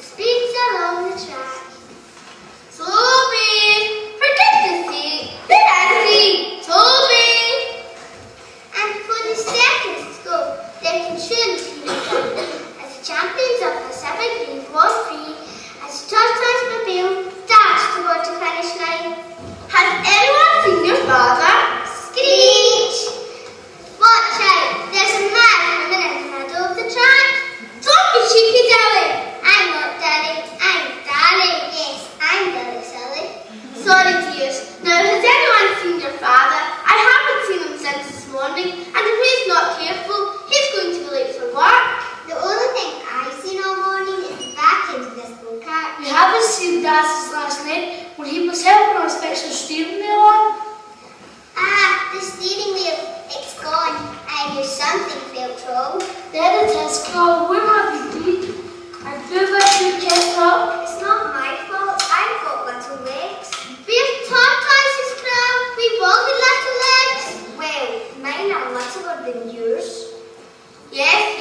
speeds along the track. Toby! For goodness sake, who is he? Toby! And before the seconds go, there can surely be no doubt as the champions of the 7 Green Grand Prix as the Tortoise Mobile dash toward the finish line. Has anyone seen your father? Screech! Watch out, there's a man woman in the middle of the track. Don't be cheeky, darling. I'm not darling, I'm darling. Yes, I'm very silly. Sorry, dears. Now, has anyone seen your father? I haven't seen him since this morning, and if he's not careful, he's going to be late for work. The only thing I've seen all morning is the back end of this go-kart. We haven't seen Dad since last night when he was helping us fix the steering wheel on. Ah, the steering wheel, it's gone. I knew something felt wrong. There it is, Carl. Where have you been? I do wish you'd kept up. It's not my fault. I've got little legs. We're tortoises, Carl. We've all got little legs. Well, mine are littler than yours. Yes,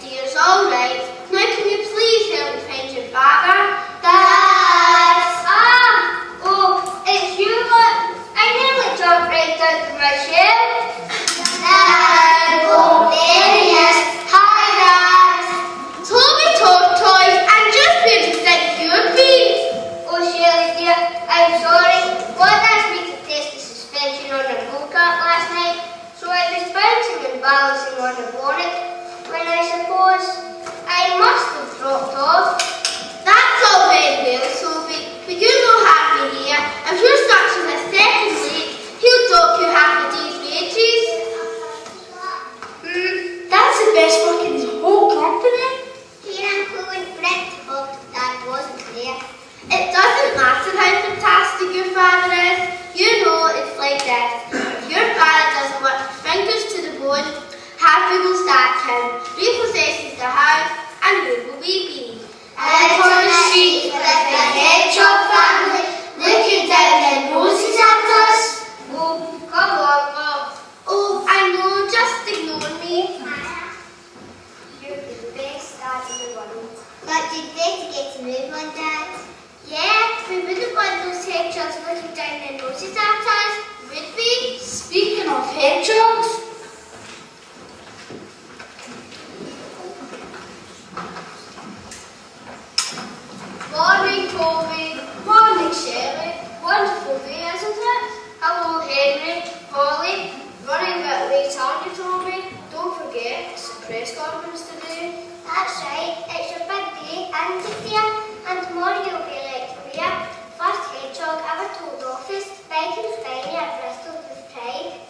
dears, all right. Now can you please help me find your father? Dad! Oh, it's you, look. I nearly jumped right out of my shell. Dad! Oh, there he is. Hi, Dad. Toby Tortoise, I'm just here to think you've been. Oh, Shelley dear, I'm sorry. God asked me to test the suspension on the go-kart last night, so I was bouncing and balancing on the bonnet when I suppose I must have dropped off. That's all very well, Sophie, but you know Harvey here. If you're such as a second late, he'll dock you half a day's wages. That's the best work in the whole company. Here I'm pulling Brent off Dad wasn't there. It doesn't matter how fantastic your father is. You know it's like this. If your father doesn't work his fingers to the bone, Harvey will sack him, repossesses the house, and where will we be? Out on the street with the hedgehog family, looking down their noses at us. Oh, come on, Mom. Oh, I know, just ignore me. You're the best dad in the world. But you'd better get a move on, Dad. Yeah, we wouldn't want those hedgehogs looking down their noses at us, would we? Speaking of hedgehogs, morning, Toby. Morning, Shelley. Wonderful day, isn't it? Hello, Henry. Holly. Running a bit late, aren't you, Toby? Don't forget, it's the press conference today. That's right. It's your big day, isn't it, dear? And tomorrow you'll be elected here. First hedgehog ever told office, big and spiny at Bristol with pride.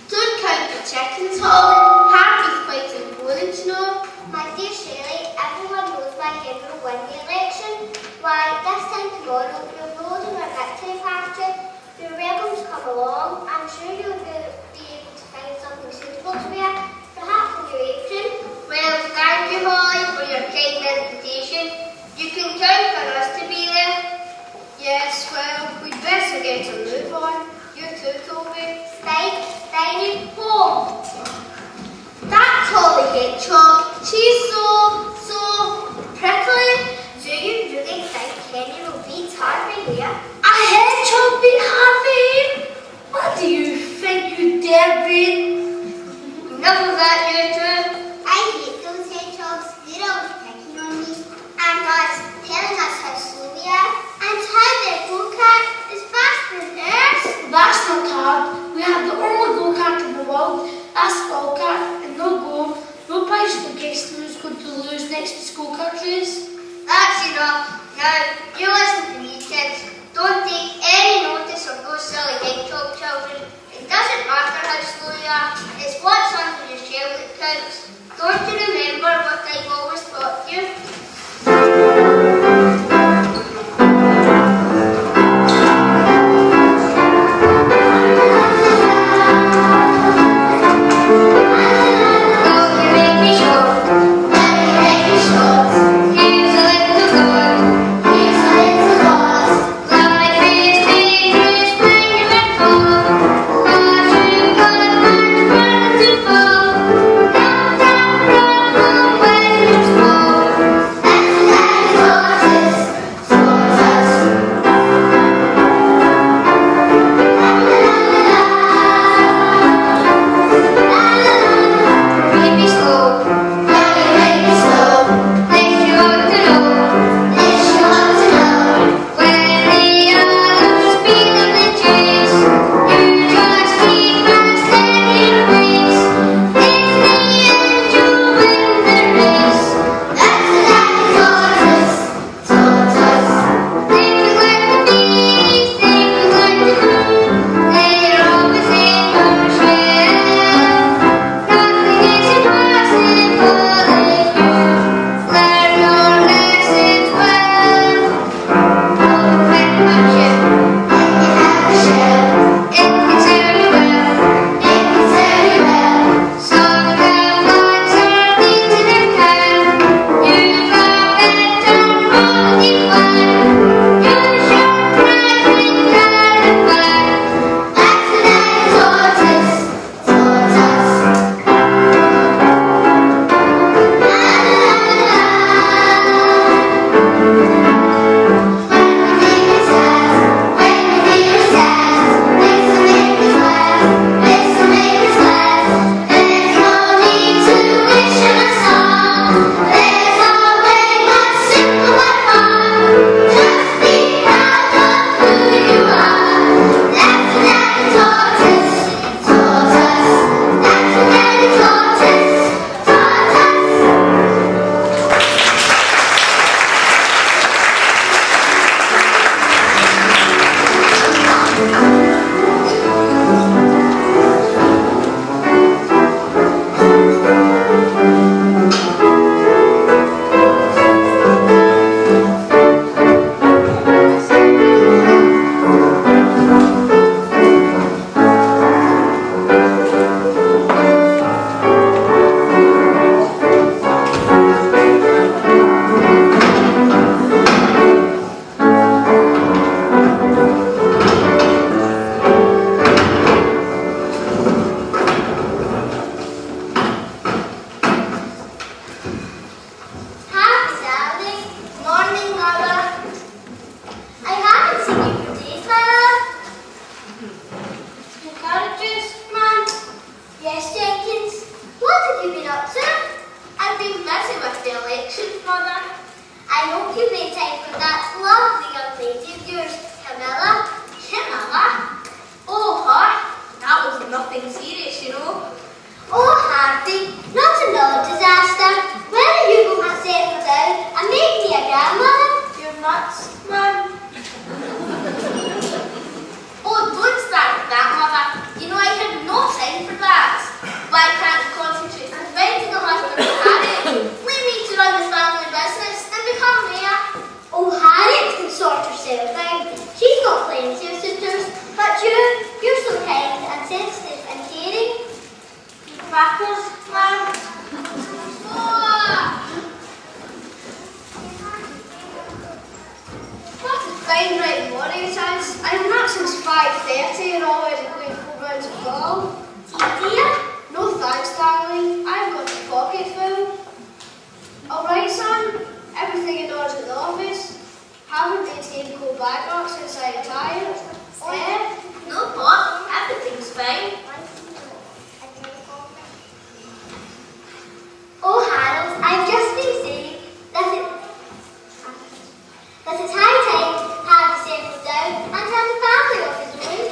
Don't count the chickens, Holly. Harvey's quite important, you know. My dear Shelley, everyone knows my head will win the election. Why, this time tomorrow, you'll be loading our victory party. You're welcome to come along. I'm sure you'll be able to find something suitable to wear, perhaps a new apron. Well, thank you, Holly, for your kind invitation. You can count for us to be there. Yes, well, we'd better get a move on. You too, Toby. Spiny, home. That's Holly Hedgehog. She's so prickly. Do you really think Kenny will beat Harvey here? a hedgehog beat Harvey. What do you think, you dare be? Enough of that, you two. I hate those hedgehogs. They're always picking on me. And us, telling us how slow we are, and how their go-kart is faster than ours. That's not hard. We have the only go-kart in the world. That's full kart and no go. No prize for guessing who's going to lose next to school kart race. That's enough. Now, you listen to me, kids. Don't take any notice of those silly hedgehog children. It doesn't matter how slow you are. It's what's under your shell that counts. Don't you remember what I've always taught you? Here's a little girl. That's Mum. Oh, don't start with that, Mother. You know I have no time for that. Why can't you concentrate on finding a husband for Harriet? Leave me to run the family business and become mayor. Oh, Harriet can sort herself out. She's got plenty of sisters, but you're so kind and sensitive and caring. Crackers, Mum. What a fine right morning it is. I'm not since 5:30 and already going 4 rounds of golf. Dear? No thanks, darling. I've got the pocket full. All right, son. Everything in order at the office. Haven't maintained cool background since I retired. Eh? No, Pop. Everything's fine. Oh, Harold, I've just been saying that it's high time to have you settled down and have the family of his own.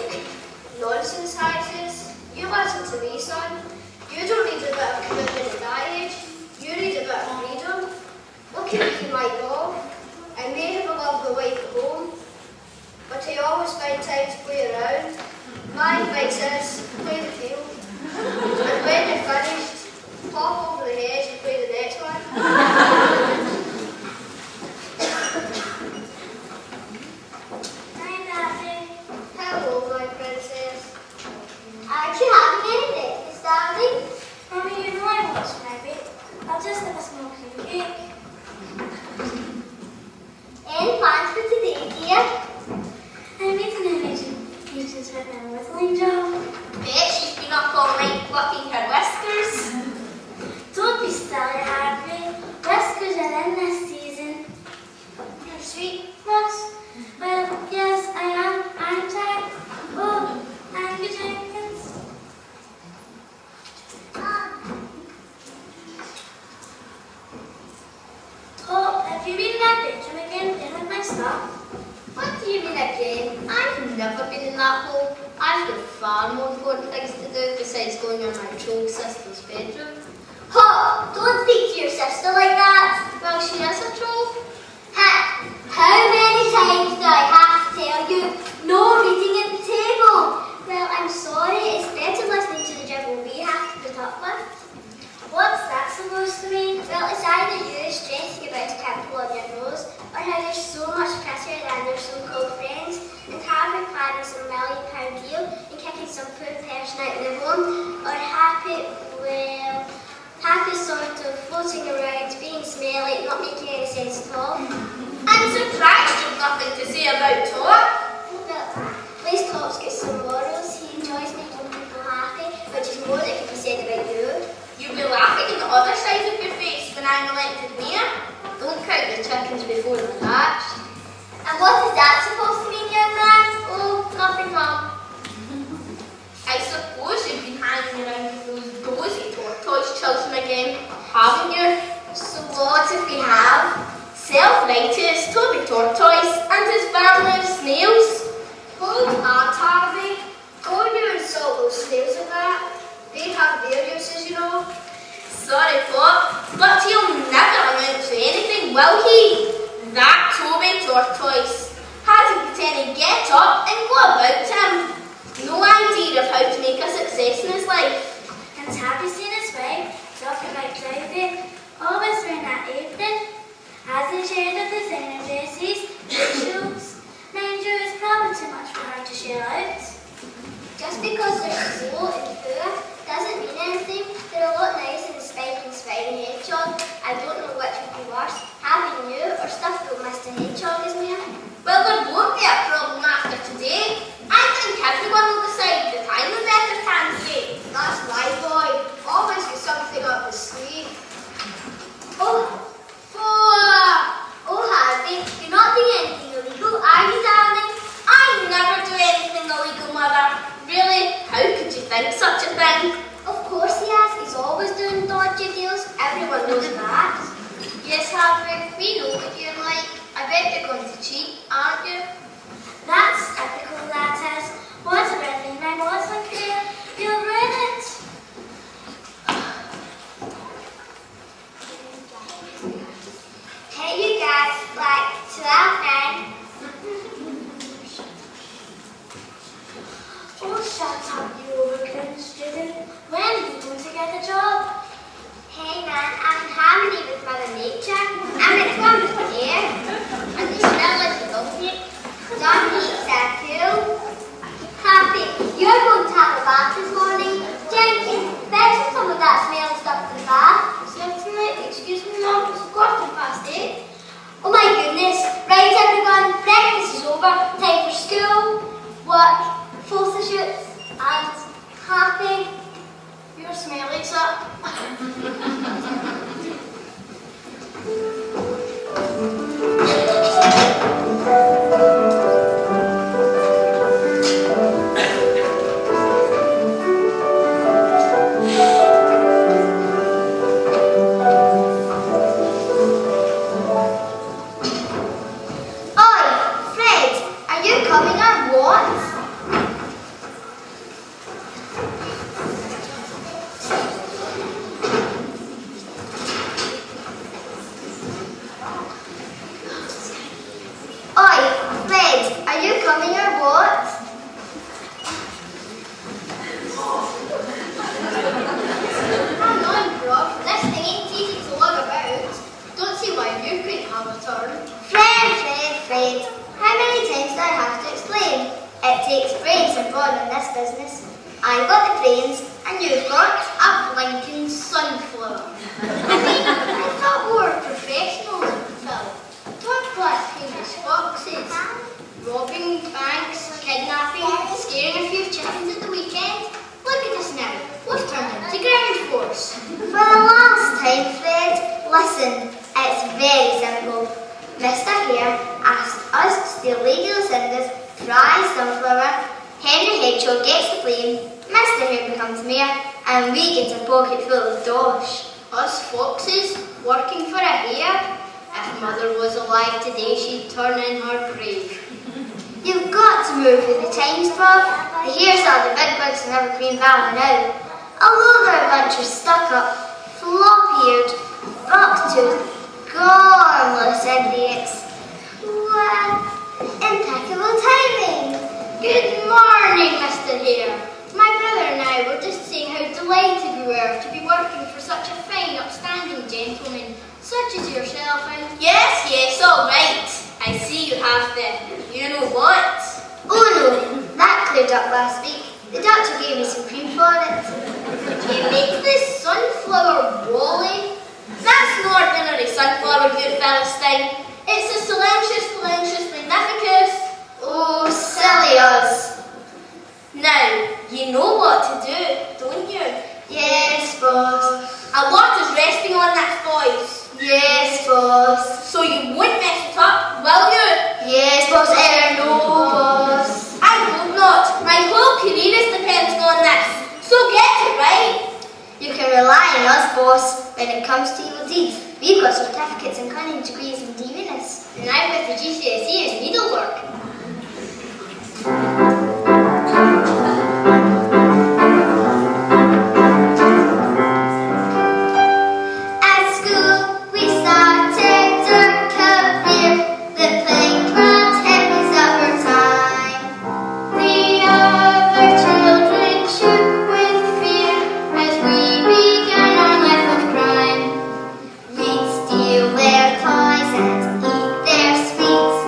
Nonsense, Isis. You listen to me, son. You don't need a bit of commitment at that age. You need a bit of freedom. Look at me, my dog. I may have a lovely wife at home, but I always find time to play around. My advice is, play the field. And when you're finished, hop over the hedge and play the next one. Hi, Daddy. Hello, my princess. Aren't you having any breakfast, darling? Mommy, you know I want to maybe. I'll just have a small cream cake. Any plans for today, dear? I'm making a meetings with my whistling job. Bet she's been up all night plucking her whiskers. Don't be silly, Harvey. Whiskers are in this season. You're sweet. What? Well, yes, I am, aren't I? Oh, and you, Jenkins? Oh, have you been in that bedroom again, playing with my stuff? What do you mean again? I've never been in that hole. I've got far more important things to do besides going in my troll sister's bedroom. Oh, don't speak to your sister like that. Well, she is a troll. How many times do I have to tell you no reading at the table? Well, I'm sorry, it's better listening to the dribble we have to put up with. What's that supposed to mean? Well, it's either you stressing about a pimple on your nose, or how you're so much prettier than your so-called friends, and Harvey planning some £1,000,000 deal and kicking some poor person out of their home, or happy sort of floating around, being smelly, not making any sense at all. I'm surprised you've nothing to say about Tot. Well, at least Top's got some morals. He enjoys making people happy, which is more that can be said about you. You'll be laughing on the other side of your face when I'm elected mayor. Don't count the chickens before they're hatched. And what is that supposed to mean, young man? Oh, nothing, Mum. I suppose you've been hanging around with those dozy tortoise children again, haven't you? So what if we have? Self-righteous Toby Tortoise and his family of snails. Hold on, Harvey. Don't you insult those snails like that. They have their uses, you know. Sorry, Pop, but he'll never amount to anything, will he? That Toby Tortoise hasn't got any get up and go about him. No idea of how to make a success in his life. And have you seen his wife? Talking about Cloudy, always wearing that apron. Hasn't shared of designer dresses, shoes. Mind you, it's probably too much for her to share out. Just because they're slow and poor doesn't mean anything. They're a lot nicer than Spike and Spiny Hedgehog. I don't know which would be worse, having you or stuffed old Mr. Hedgehog as mayor. Well, there won't be a problem after today. I think everyone will decide that I'm a better candidate. That's my boy. Always got something up his sleeve. Oh, Harvey, you're not doing anything illegal, are you, darling? I never do anything illegal, Mother. Really? How could you think such a thing? Of course he has. He's always doing dodgy deals. Everyone knows that. Yes, Harvey, we know what you're like. I bet you're going to cheat, aren't you? That's typical, that is. Whatever I mean, my modelling career, you'll ruin it. Hey, you guys, like 12 nights. over. Time for school, work, photo shoots, and happy. You're smelly, sir. Although their adventures stuck up, flop-eared, buck-toothed, gormless idiots. Well, impeccable timing. Good morning, Mr. Hare. My brother and I were just saying how delighted we were to be working for such a fine, upstanding gentleman, such as yourself, and... Yes, all right. I see you have the you-know-what. Oh no, that cleared up last week. The doctor gave me some cream for it. Do you make this sunflower wally? That's no ordinary sunflower, good Philistine. It's a silentius magnificus. Oh, silly us. Now, you know what to do, don't you? Yes, boss. A lot is resting on that, boys. Yes, boss. So you won't mess it up, will you? Yes, boss. No, boss. I hope not. My whole career is depending on this. So get it right. You can rely on us, boss, when it comes to evil deeds. We've got certificates and cunning degrees in deviance. And I'm with the GCSE as needlework. Their toys and eat their sweets.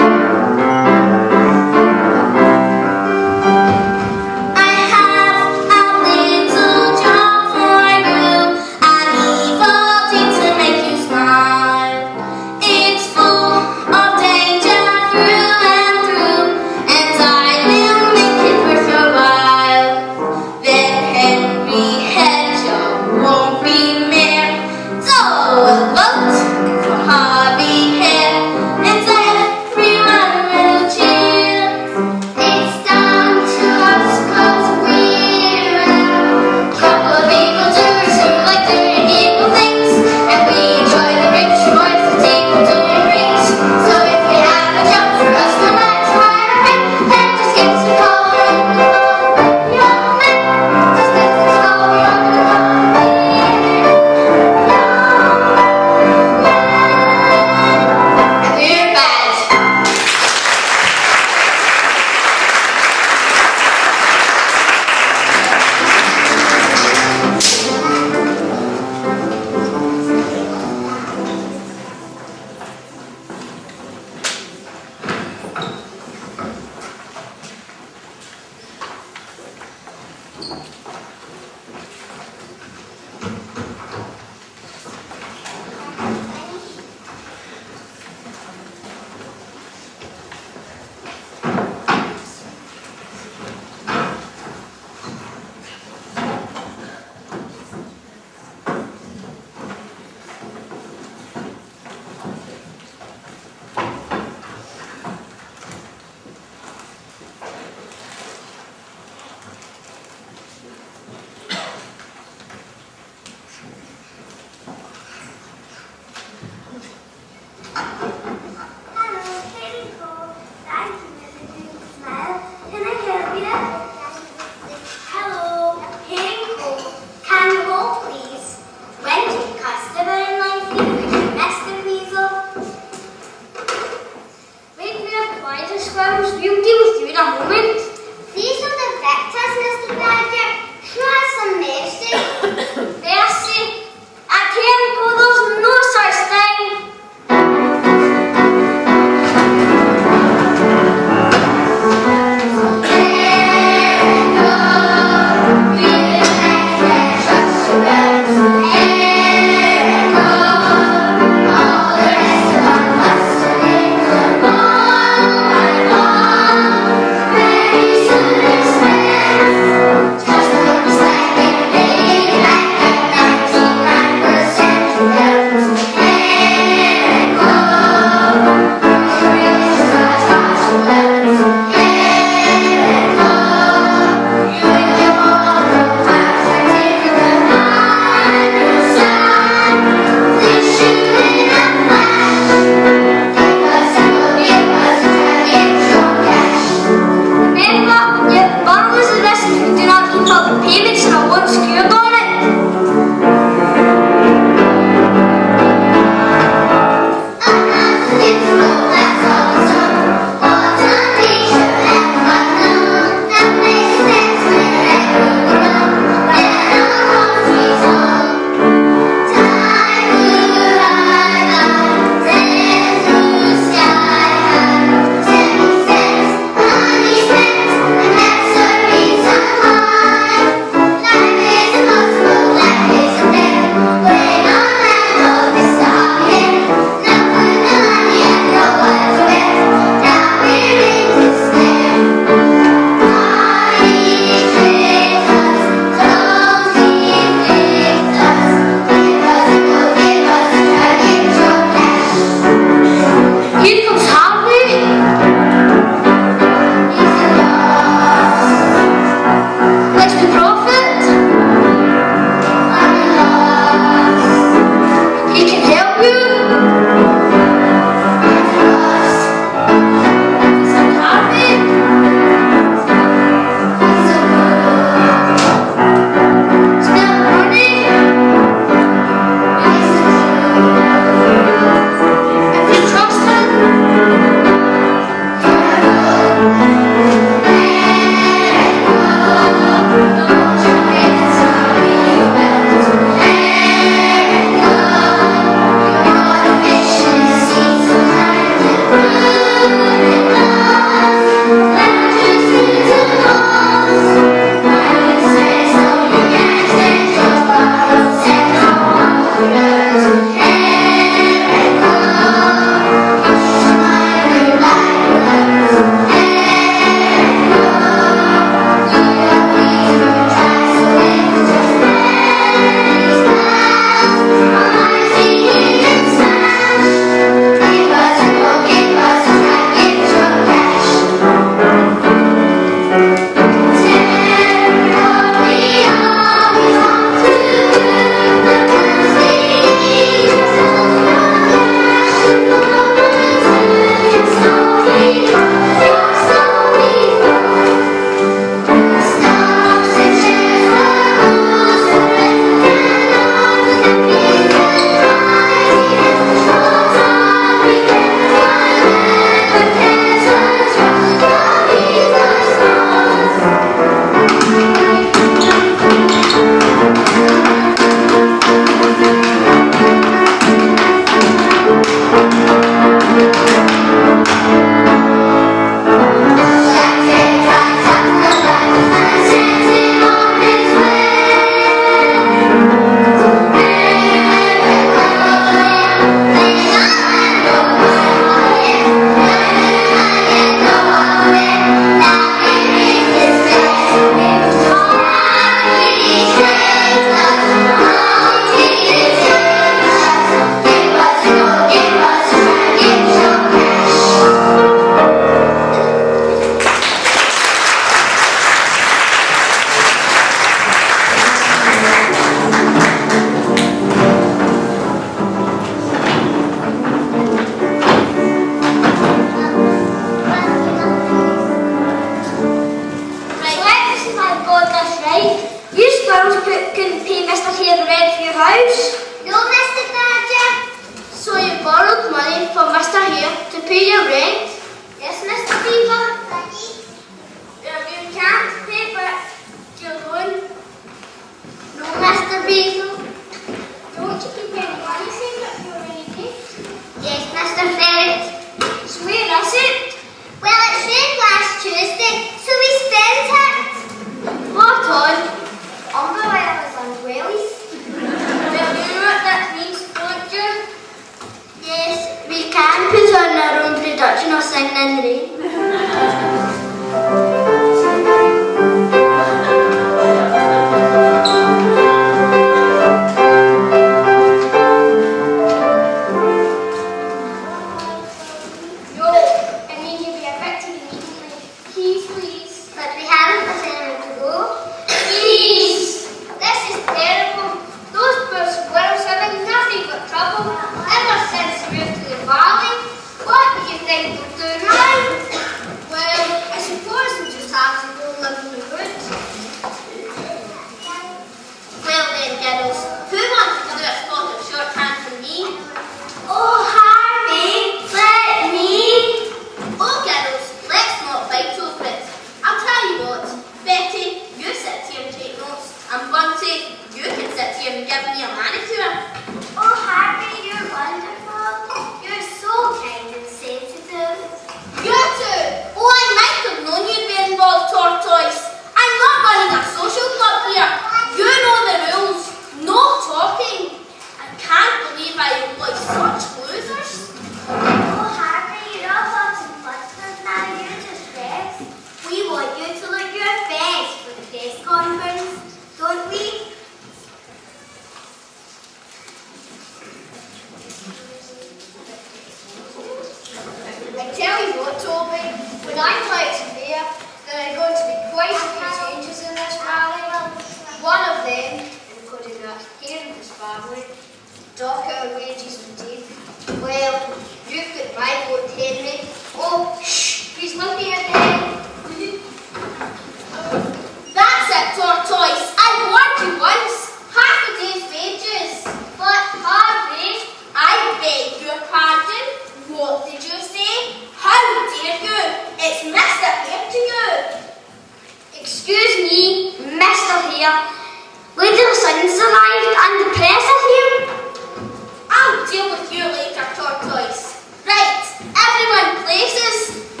I'll deal with you later, tortoise. Right, everyone places.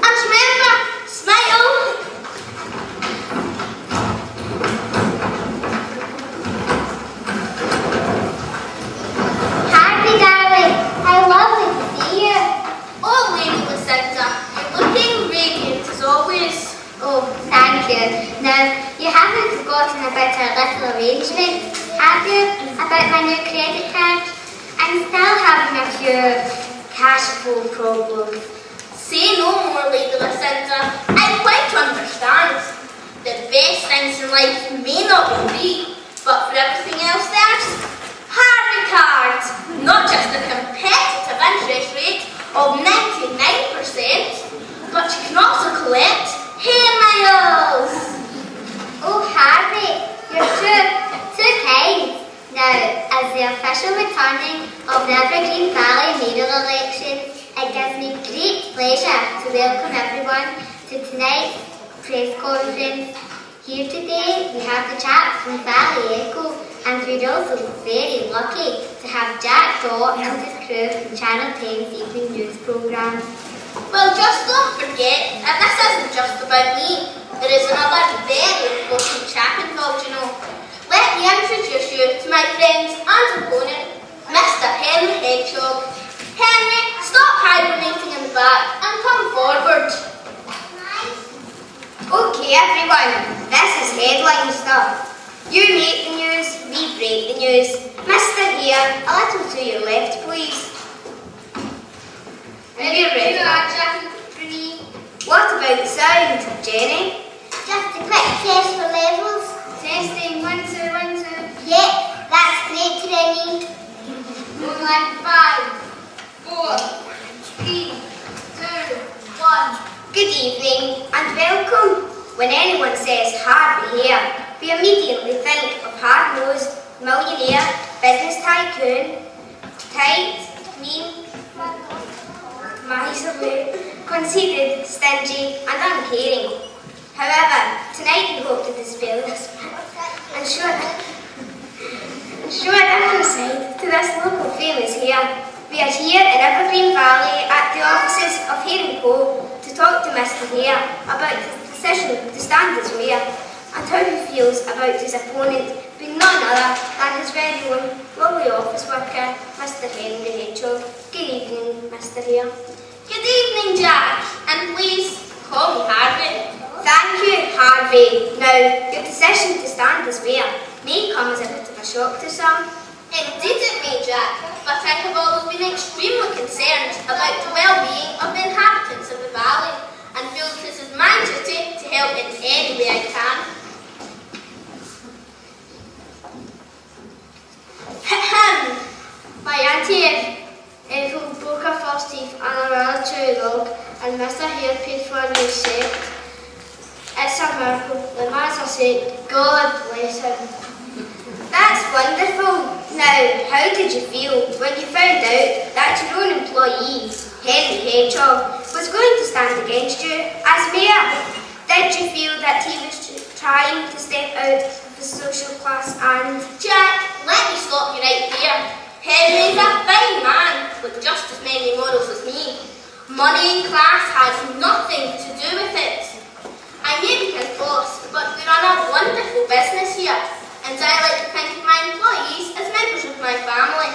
about my new credit card. I'm still having a few cash flow problems. Say no more, Lady Lucinda. I quite understand. The best things in life may not be free, but for everything else there's Harvey Card. Not just a competitive interest rate of 99%, but you can also collect hair miles. Oh, Harvey, you're too kind. Now, as the official returning of the Evergreen Valley mayoral election, it gives me great pleasure to welcome everyone to tonight's press conference. Here today we have the chaps from Valley Echo, and we're also very lucky to have Jack Dott and his crew from Channel 10's evening news programme. Well, just don't forget, and this isn't just about me, there is another very important chap involved, you know. Let me introduce you to my friend and opponent, Mr. Henry Hedgehog. Henry, stop hibernating in the back and come forward. Okay everyone, this is headline stuff. You make the news, we break the news. Mr. Here, a little to your left please. Are you ready? What about the sound, Jenny? Just a quick test for levels. Testing, 1, 2, 1, 2. Yep, that's great, Rennie. More like 5, 4, 3, 2, 1. Good evening and welcome. When anyone says Harvey here, we immediately think of hard-nosed, millionaire, business tycoon, tight, mean, miserly, conceited, stingy and uncaring. However, tonight we hope to dispel this and show a different side to this local famous here. We are here in Evergreen Valley at the offices of Hare & Co to talk to Mr. Hare about his decision to stand as mayor and how he feels about his opponent being none other than his very own lovely office worker, Mr. Henry Hedgehog. Good evening, Mr. Hare. Good evening, Jack, and please call me Harvey. Thank you, Harvey. Now, your decision to stand as mayor may come as a bit of a shock to some. Indeed it may, Jack, but I have always been extremely concerned about the well-being of the inhabitants of the valley and feel this is my duty to help in any way I can. My auntie Ethel broke her first teeth on a rather chewy log, and Mr. Hare paid for a new set. It's a miracle. The man's a saint. God bless him. That's wonderful. Now, how did you feel when you found out that your own employee, Henry Hedgehog, was going to stand against you as mayor? Did you feel that he was trying to step out of the social class and... Jack, let me stop you right there. Henry's a fine man with just as many morals as me. Money and class has nothing to do with it. I may be his boss, but we run a wonderful business here, and I like to think of my employees as members of my family.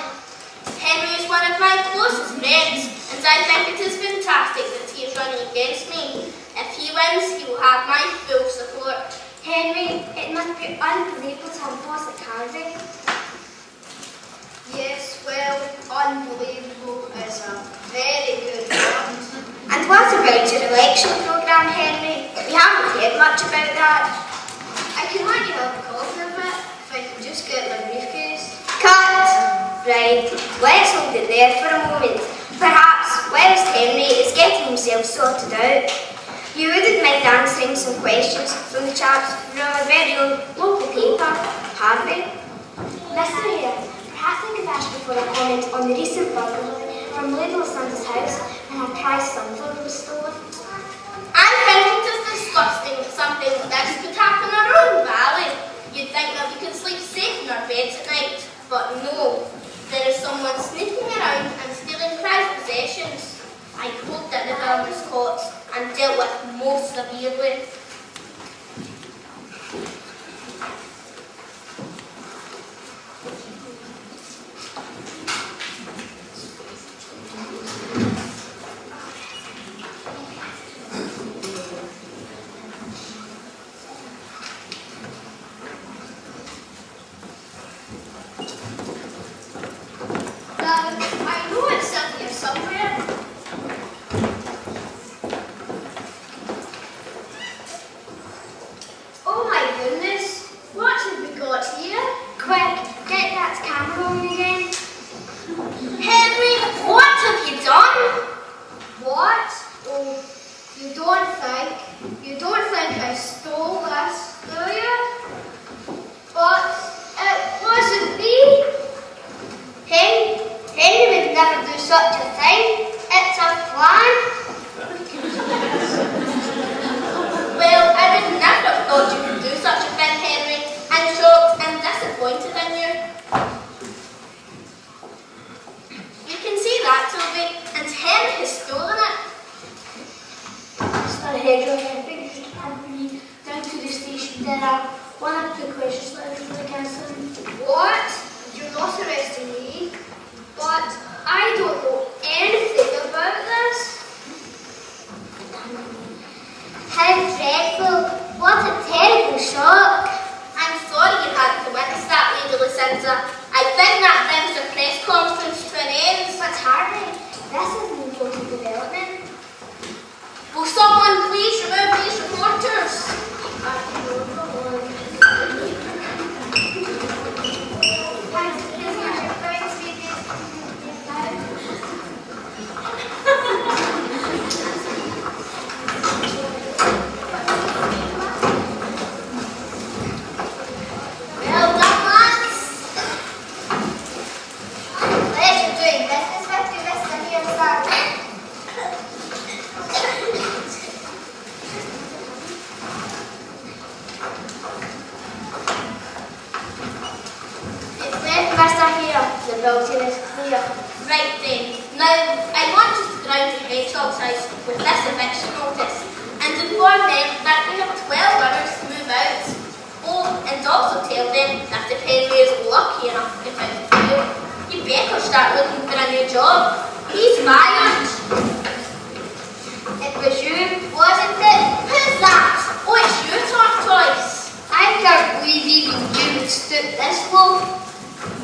Henry is one of my closest friends, and I think it is fantastic that he is running against me. If he wins, he will have my full support. Henry, it must be unbelievable to have a boss like Harvey. Yes, well, unbelievable is a very good word. And what about your election programme, Henry? We haven't heard much about that. I can let you have a copy of it if I can just get the briefcase. Cut! Right, let's hold it there for a moment. Perhaps, whilst Henry is getting himself sorted out, you wouldn't mind answering some questions from the chaps from our very own local paper, Harvey. Mr. Hare, perhaps I could ask you for a comment on the recent burglary from Lady Lucinda's house when her prized sunflower was stolen. I think it is disgusting that something like this could happen in our own valley. You'd think that we could sleep safe in our beds at night, but no. There is someone sneaking around and stealing prized possessions. I hope that the villain is caught and dealt with most severely. such a thing. It's a plan. Well, I would never have thought you could do such a thing, Henry. I'm shocked and disappointed in you. You can see that, Toby, and Henry has stolen it. Mr. Hedgerow, I think you should accompany me down to the station. There are one or two questions that I would like answering. What? You're not arresting me? But I don't know anything about this. How dreadful! What a terrible shock! I'm sorry you had to witness that, Lady Lucinda. I think that brings the press conference to an end. But Harvey, this is an important development. Will someone please remove these reporters? Well done, lads. Pleasure doing business with you, Mr. Teresas. It's left Mr. here. The building is clear. Right then. Now, I want you to go down to Hedgehog's house with this eviction notice and inform them that we have 12 hours to move out. Oh, and also tell them that if Henry is lucky enough to get out of jail, you better start looking for a new job. He's fired. It was you, wasn't it? Who's that? Oh, it's you, Tortoise. I can't believe even you would stoop this low.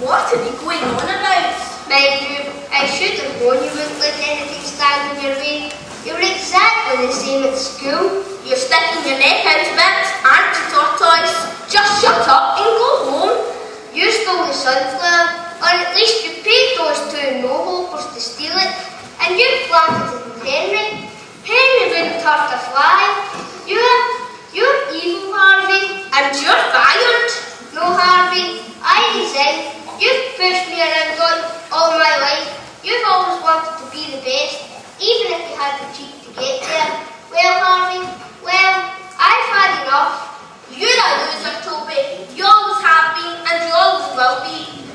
What are you going on about? Mind you, I should have known you wouldn't let anything stand in your way. You were exactly the same at school. You're sticking your neck out of it, aren't you, Tortoise? Just shut up and go home. You stole the sunflower, or at least you paid those two no-hopers to steal it, and you planted it with Henry. Henry wouldn't hurt a fly. You're evil, Harvey. And you're fired. No, Harvey, I resign. You've pushed me around all my life. You've always wanted to be the best, even if you had the cheek to get there. Well, Harvey, I've had enough. You're a loser, Toby. You always have been and you always will be.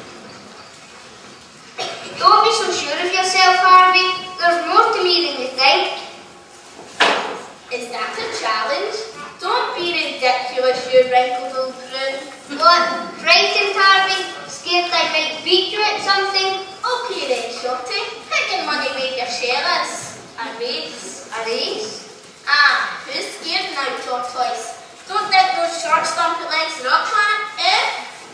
Don't be so sure of yourself, Harvey. There's more to me than you think. Is that a challenge? Don't be ridiculous, you wrinkled old prune. What, frightened, Harvey? Scared I might beat you at something? Okay then, Shorty. Picking money with your shellers. A race. A race? Ah, who's scared now, Tortoise? Don't think those short stumpy legs are up, man, eh?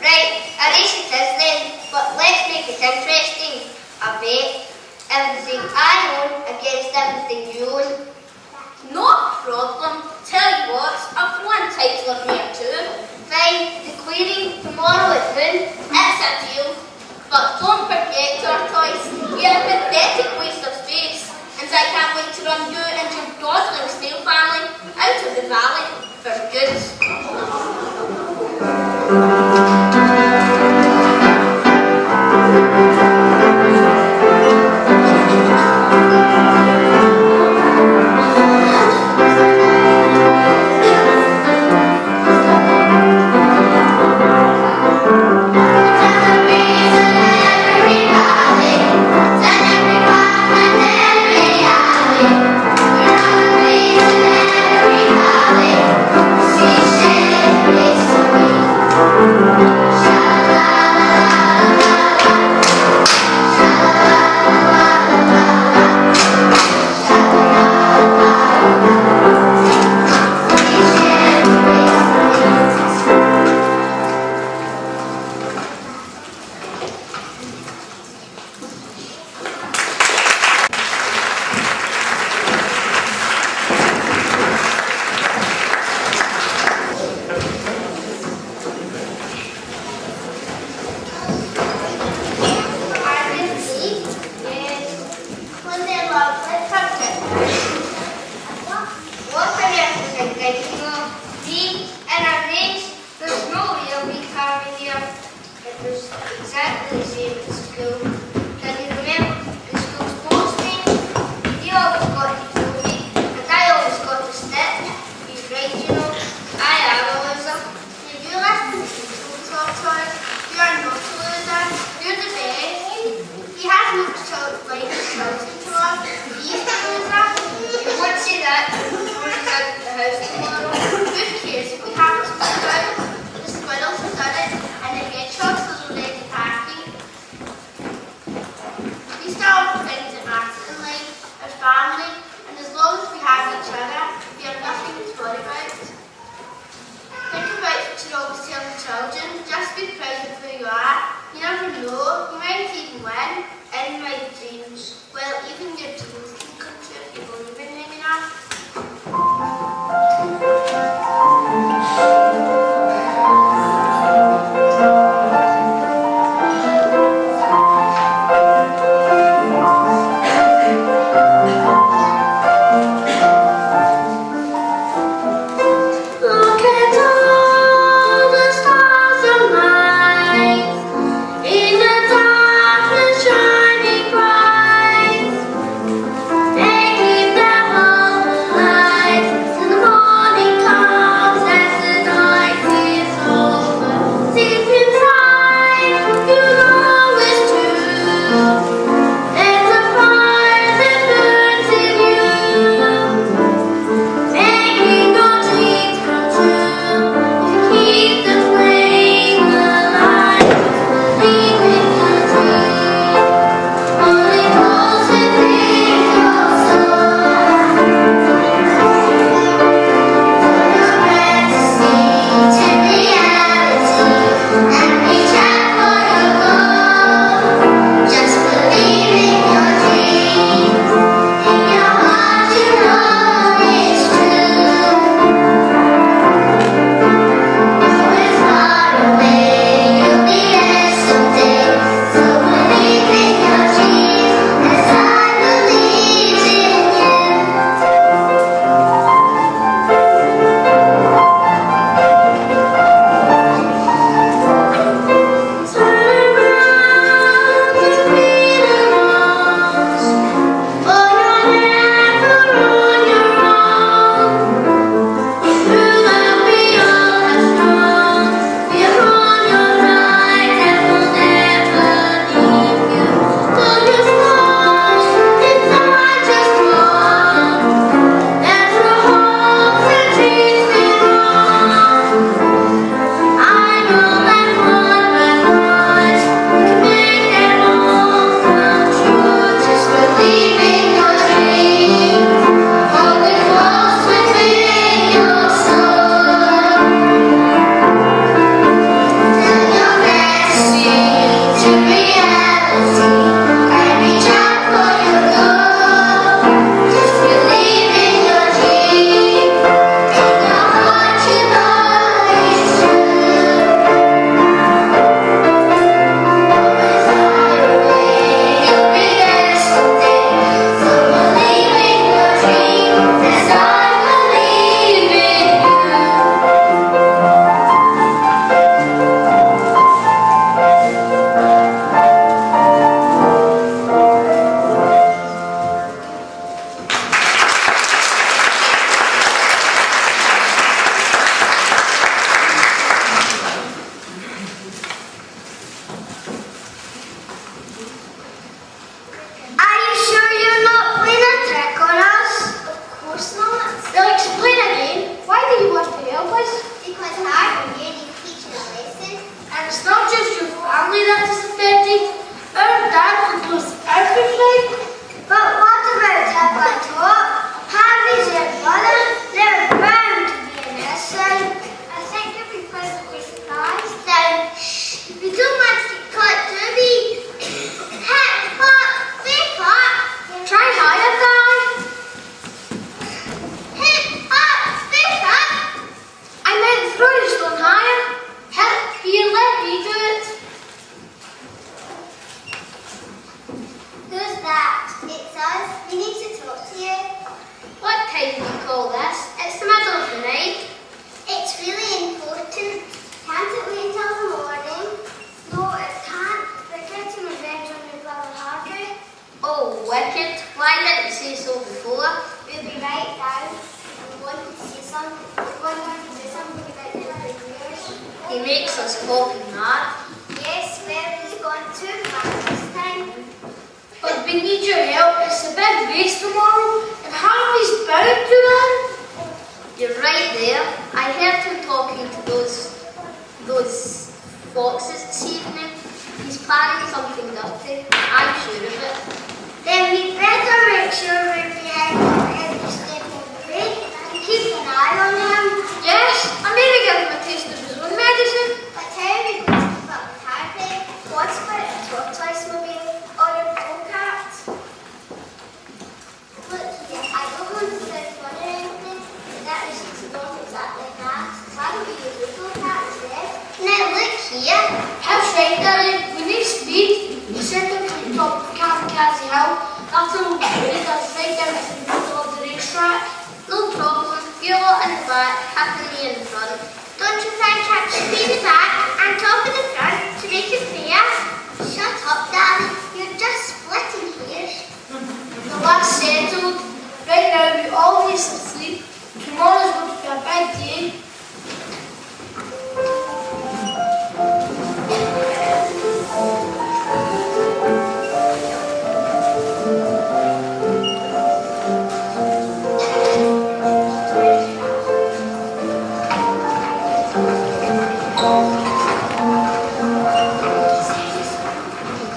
Right, a race it is then, but let's make it interesting. A bet. Everything I own against everything you own. No problem. Tell you what, I'll throw in title of me or two. Fine, the clearing tomorrow at noon. It's a deal. But don't forget, Tortoise, you're a pathetic waste of space, and I can't wait to run you and your dawdling snail family out of the valley for good. Thank you. know, you might even win in my dreams. Well, even your dreams can come true if you believe in them enough. Look at all the stars and lights in the darkness shining bright. They keep their hope alive till the morning comes and the night is over. Deep inside, you know it's true. There's a fire that burns in you. Making your dreams come true. You keep the flame alive. Believe in your dream. Holy Ghost within your soul. Turn your fantasy to reality and reach out for your goal. Just believe in your dream. In your heart you know it's true. Though it's far away, you'll be there someday. So believe in your dream as I believe in you. Turn around and feel lost. Oh, you're never on your own. Through the beyond the strong, we are on your right and will never leave you. Don't just lost, it's not just wrong. There's no hope and dreams belong. I know that one by one, we can make them all come true. Just believe in your dream. Hold it close within your soul. Turn your fantasy to reality and reach out for your goal. Just believe in your dream. In your heart you know it's true. Always fly away, you'll be there someday. So believe in your dream as I believe in you. Are you sure you're not playing a trick on us? Of course not. Well, explain again. Why do you want to help us? Because I really need to teach you a lesson. And it's not just your family that is affected. Our dad could lose everything. But what about Tip and Top? Harvey's your brother. They're bound to be innocent. I think you'll be pleasantly surprised. Now, shh. We don't want to get caught, do we? Hip, hop, flip, hop. Try higher, Dad. Hip, hop, flip, hop. I meant throw the stone higher. Hip, here, let me do it. Who's that? It's us. We need to talk to you. What time do you call this? It's the middle of the night. It's really important. Can't it wait until the morning? No, it can't. We're getting revenge on your brother Harvey. Oh, wicked. Why didn't you say so before? We'll be right down. We wanted to say something. We wanted to say something about the years. He makes us talking mad. Yes, well, he's gone too far this time. But we need your help. It's a big race tomorrow, and Harvey's bound to win. You're right there. I heard him talking to those foxes this evening. He's planning something dirty. I'm sure of it. Then we'd better make sure we're behind him every step of the way and keep an eye on him. Yes, and maybe give him a taste of his own medicine. But how are we going to keep up with Harvey? What's about it? Castle, lead us right down to the middle of the racetrack. No problem. You lot in the back, happy me in the front. Don't you think I should be the back and top of the front to make it fair? Shut up, Daddy. You're just splitting hairs. The last settled. Right now we all need some sleep. Tomorrow's going to be a big day.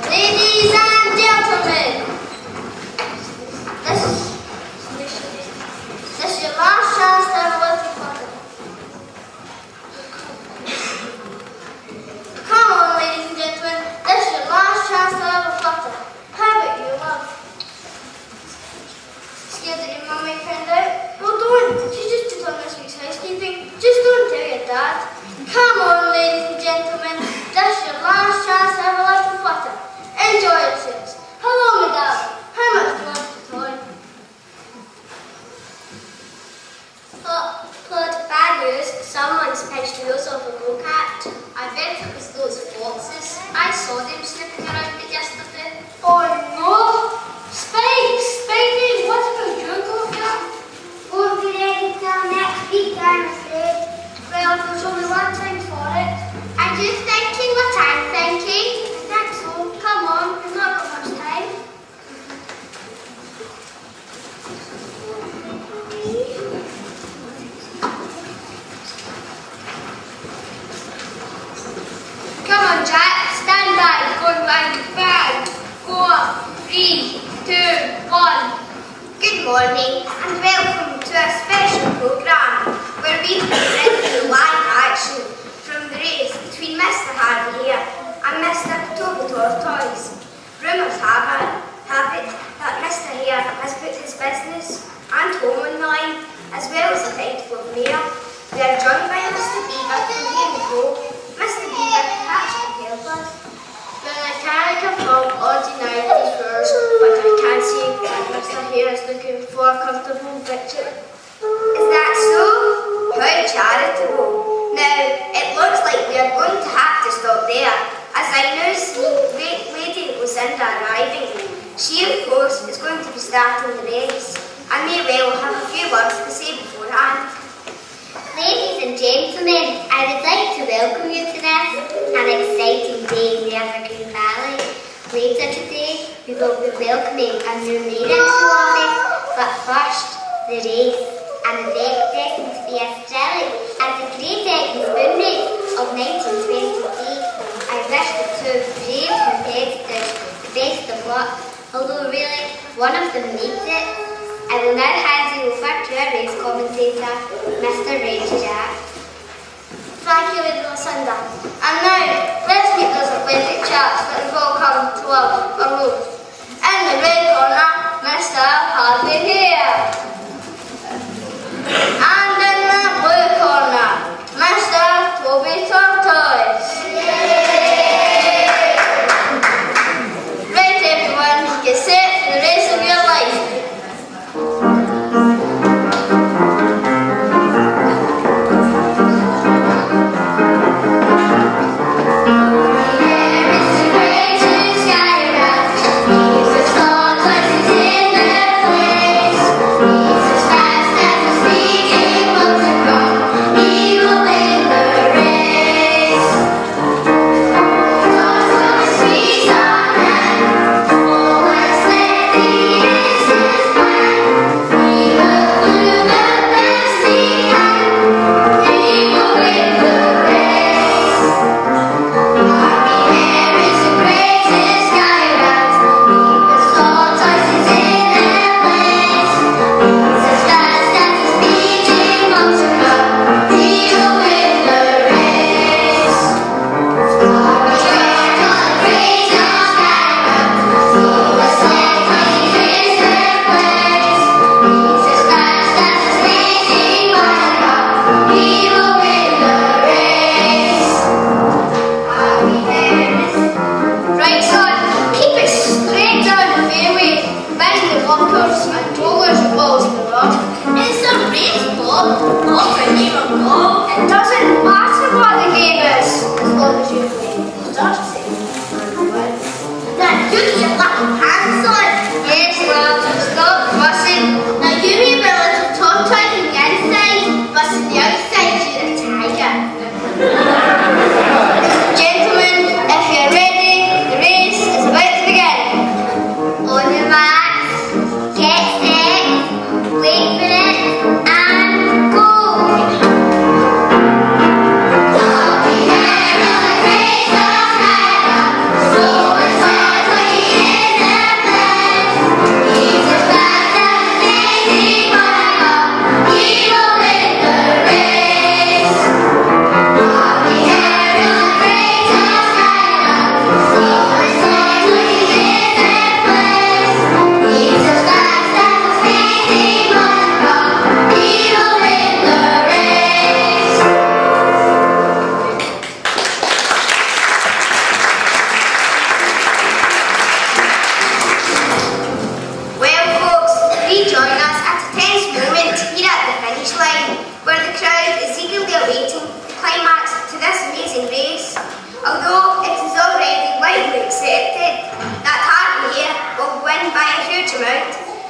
Ladies and gentlemen, this is your last chance to have a little fun. Come on, ladies and gentlemen, this is your last chance to have a flutter. How about you, love? Scared that your mum might find out? Well, don't. She just did on this week's housekeeping. Just don't tell your dad. Come on, ladies and gentlemen, this is your last chance to have a little flutter. Enjoy yourselves. Hello, my darling. How much do you want the toy? But bad news, someone's pinched the wheels off a go-kart. I bet it was those foxes. I saw them sniffing around it yesterday. Oh no! Spike! Spikey, what about your go-kart? Won't be ready till next week, I'm afraid. Well, there's only one time for it. Are you thinking what I'm thinking? I think so. Come on, we've not got much time. Come on, Jack. Stand by. Going by 5, 4, 3, 2, 1. Good morning and welcome to a special programme where we present you live action from the race between Mr. Harvey here and Mr. Toby Tortoise. Rumours have it that Mr. Hare has put his business and home on the line as well as the title of mayor. We are joined by Mr. Beaver from here we go. Mr. Beaver, perhaps you can help us. Well, I can't confirm or deny these rumours, but I can say that Mr. Hare is looking for a comfortable victory. Is that so? How charitable. Now, it looks like we are going to have to stop there, as I now see Lady Lucinda arriving. She, of course, is going to be starting the race, and may well have a few words to say beforehand. Ladies and gentlemen, I would like to welcome you to this, an exciting day in the Evergreen Valley. Later today, we will be welcoming a new mayor into office, but first, the race, an event destined to be as thrilling as the Great Egg and Spoon Race of 1923. I wish the two brave competitors the best of luck, although really, one of them needs it. I will now hand you over to our race commentator, Mr. Reggie Jack. Thank you, Lady Lucinda. And now, let's meet those athletic chaps that have all come to love our road. In the red corner, Mr. Harvey Hare. And in the blue corner, Mr. Toby Tortoise. Right, everyone, get set for the race of your life. There is a great sky around.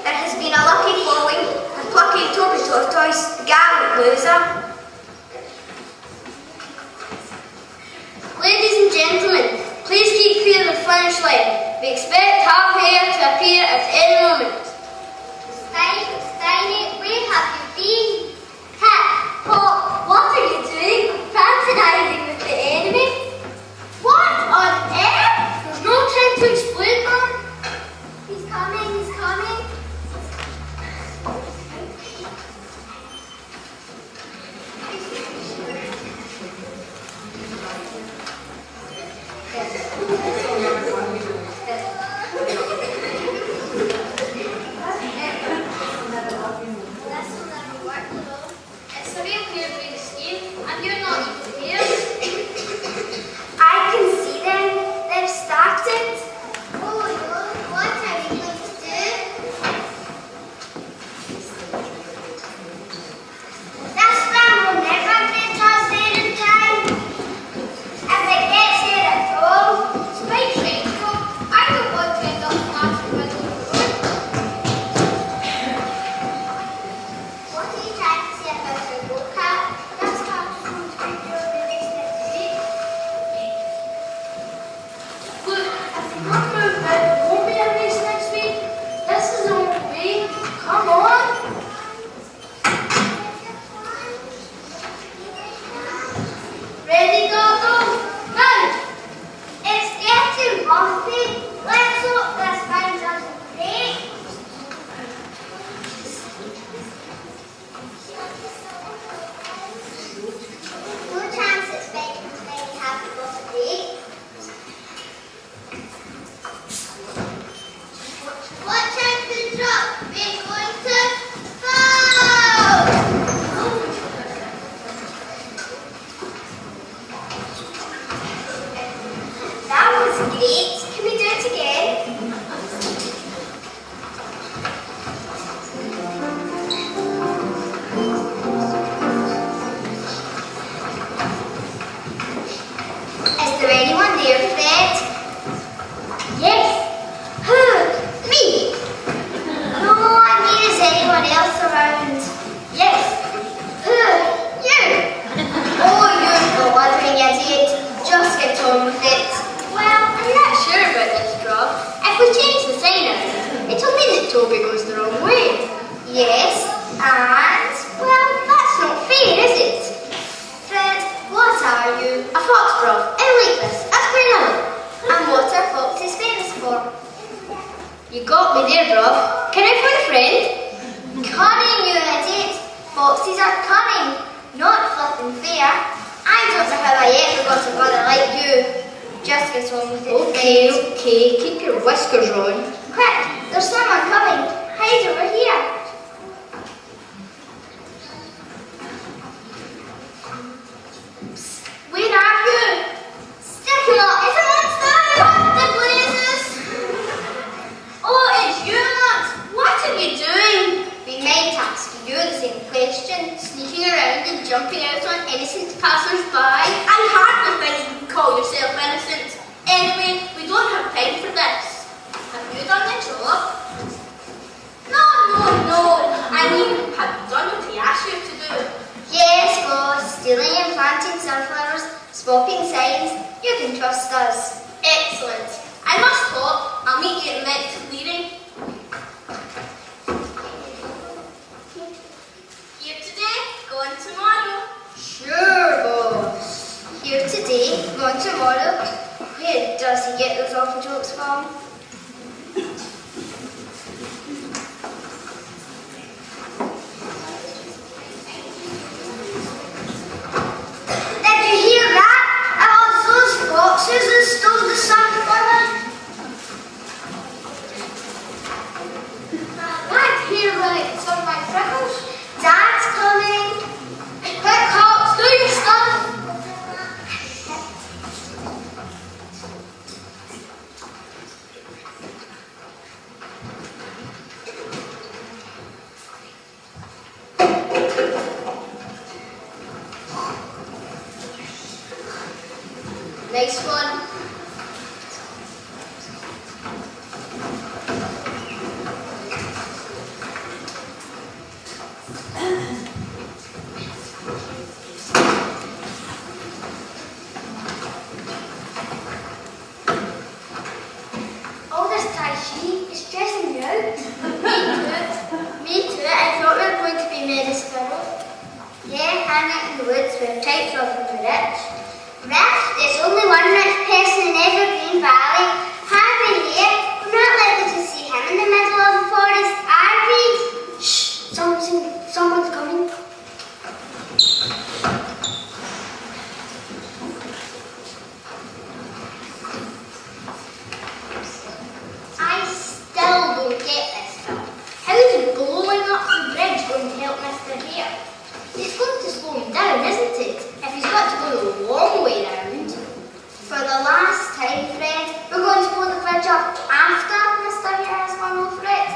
There has been a lucky falling and plucky Toby Tortoise, the gallant loser. Ladies and gentlemen, please keep clear of the finish line. We expect half hair to appear at any moment. Steiny, where have you been? Paul, what are you doing? Fraternizing with the enemy? What on earth? There's no time to explain, man. He's coming, he's coming. It's a real clear way to scheme, and you're not even here. I can see them. They've started. Oh no, what are we going to do? This van will never get us there in time. If it gets here at all. Spike Shanko, I don't want to end up flat in the middle of the road. What are you trying to say about your go-kart? This car's going to be your release next week. Look, if we can't move out, there won't be a race next week. This is the only way. Come on. Ready, Gordo? Now. It's getting bumpy. Let's hope this van doesn't break. No chance it's making me happy with a break. Watch out the drop. We're going to fall. That was great. Can we do it again? Is there anyone there, Fred? Yes. Who? Me. No, I mean, is anyone else around? Yes. Who? You. Oh, you're the wandering idiot. Just get on with it. Well, I'm not sure about this job. If we change the sign out, it'll mean that Toby goes the wrong way. Yes, and, well, that's not fair, is it? Fred, what are you? A fox, bruv. I like this. That's quite enough. And what are foxes famous for? You got me there, bruv. Can I phone a friend? Cunning, you idiot. Foxes are cunning, not flippin' fair. I don't know how I ever got a brother like you. Just get on with it, Okay, Fred. okay. Keep your whiskers on. Quick, there's someone coming. Hide over here. Where are you? Stick him up. It's a monster. The blazes. Oh, it's you, Max. What are you doing? We might ask you the same question. Sneaking around and jumping out on innocent passers-by. I hardly think you can call yourself innocent. Anyway, we don't have time for this. Have you done the job? No. I mean, have you done what he asked you to do? Yes, boss. Stealing and planting sunflowers, swapping signs. You can trust us. Excellent. I must hop. I'll meet you at the next clearing. Here today, going tomorrow. Sure, boss. Here today, gone tomorrow. Where does he get those awful jokes from? Did you hear that? It was those foxes that stole the sunflower. Right here, right. Some of my freckles. Dad's coming. Quick, Cops, do your stuff. Nice one. she is stressing you out. Me too. I thought we were going to be made of squirrel. Yeah, hang out in the woods with types of the rich. Rich? There's only one rich person in Evergreen Valley. Harvey here. We're not likely to see him in the middle of the forest, are we? Shh! Someone's coming. I still don't get this, Phil. How is blowing up the bridge going to help Mr. Hare? It's going to slow him down, isn't it? If he's got to go the long way round. For the last time, Fred, we're going to blow the bridge up after Mr. Hare has gone over it.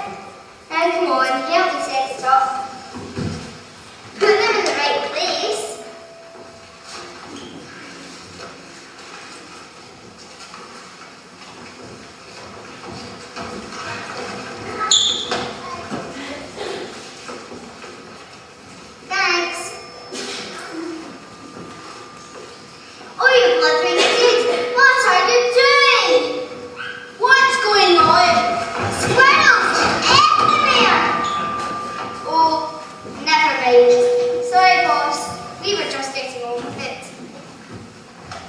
Now come on, help me set it up. Put them in the right place. Thanks. Oh, you blithering idiot! What are you doing? What's going on? Squirrels everywhere! Oh, never mind. Sorry, boss. We were just getting on with it.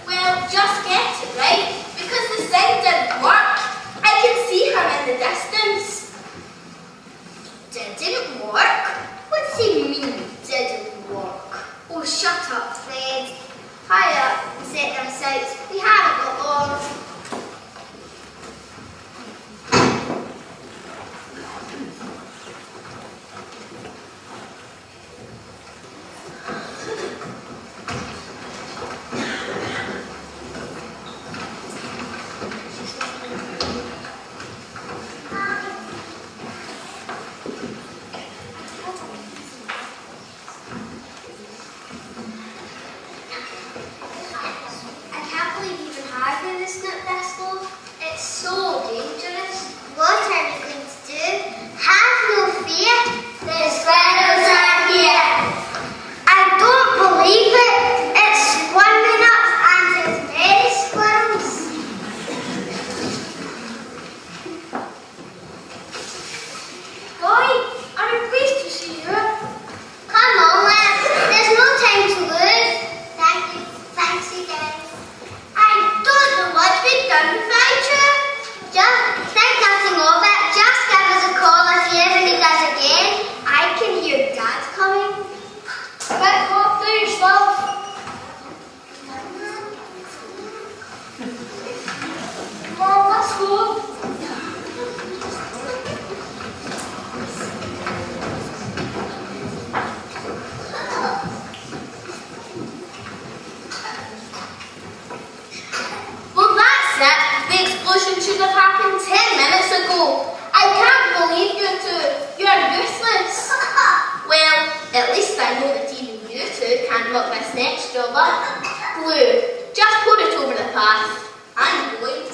Well, just get it, right? Because the thing didn't work. I can see him in the distance. Didn't work? What does he mean, didn't work? Oh, shut up, Fred. Hurry up and set them sights. We haven't got long. I can't believe even Harvey was snoop this low. It's so dangerous. What are you going to do? Have no fear. The squirrels are here. I don't believe it. It's swarming up and it's very squirrels. Boy, are we pleased to see you? Come on, lads. There's no time to lose. Thank you. Thanks again. I don't know what we've done without you. Just think nothing of it. Just give us a call if you ever need us again. I can hear Dad coming. Quick, hop, do yourself. Come on, let's go. Well, that's it. The explosion should have happened 10 minutes ago. I can't believe you two. You're useless. Well, at least I know that even you two can't look this next job up. Blue, just put it over the path. I'm going.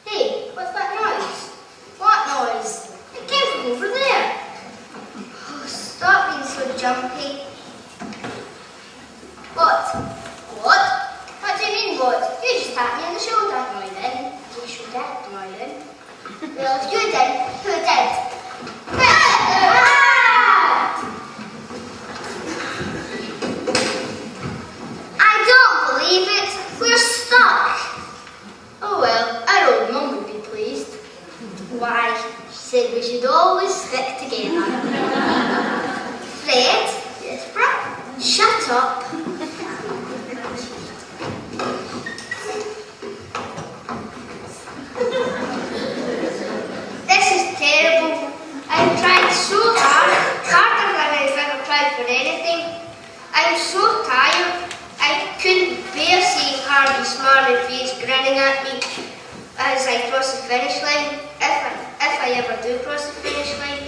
Hey, what's that noise? What noise? It came from over there. Oh, stop being so jumpy. What? What? What do you mean, what? You just tapped me on the shoulder. No, I didn't. You should have. No, I didn't. Well, if you did, who did? I don't believe it. We're stuck. Oh well, our old mum would be pleased. Why? She said we should always stick together. Fred? Yes, bruh? Shut up. This is terrible. I've tried so hard, harder than I've ever tried for anything. I'm so tired. I couldn't bear seeing Harvey's smiling face grinning at me as I cross the finish line, if I ever do cross the finish line.